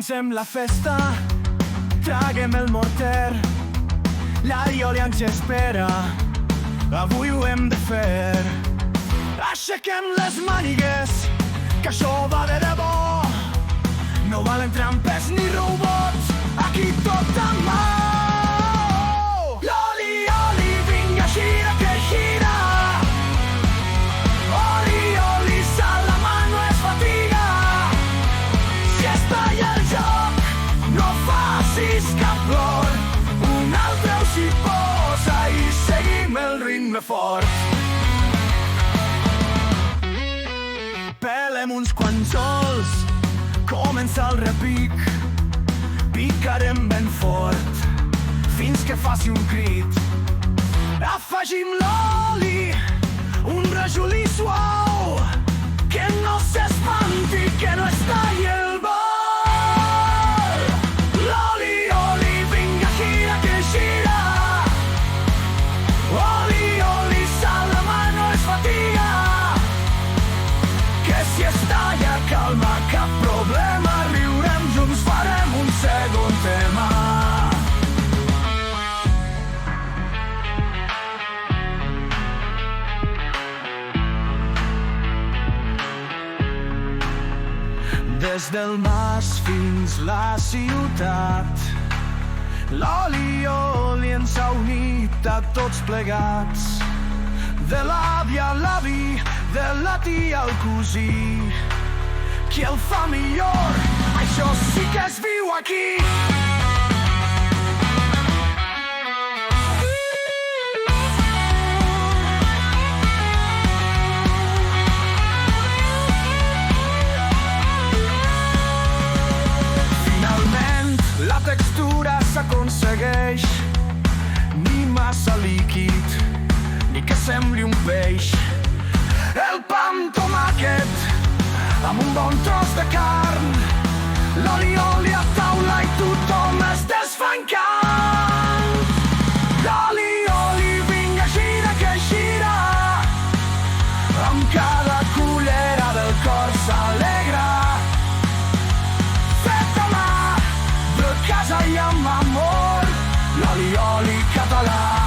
Comencem la festa, traguem el morter. L'Ariol ja ens espera, avui ho hem de fer. Aixequem les mànigues, que això va de debò. No valen trampes ni robots, aquí tot amb mà. L'oli, oli, vinga, gira que gira. Oli, oli, sal, la mà no és fatiga. Si està allà el joc, no facis cap plor. Un altre ho s'hi posa i seguim el ritme fort. Pelem uns quants sols, comença el repic. Picarem ben fort, fins que faci un crit. Afegim l'oli, un rajolí suau, que no s'espanti, que no es talli el vol. L'oli, oli, vinga, gira que gira. Oli, oli, sal, la mà no és fatiga. Que si es talla, calma, cap problema. Riurem junts, farem un segon tema. Des del mas fins la ciutat, l'oli, oli ens ha unit a tots plegats. De l'àvia a l'avi, de la tia al cosí. Qui el fa millor, això sí que es viu aquí. Finalment, la textura s'aconsegueix. Ni massa líquid, ni que sembli un peix. El pa amb tomàquet, amb un bon tros de carn. L'oli, oli a taula i tothom es desfa en cant. L'oli, oli, vinga, gira que gira. Amb cada cullera del cor s'alegra. Fet a mà, de casa i amb amor. L'oli, oli català.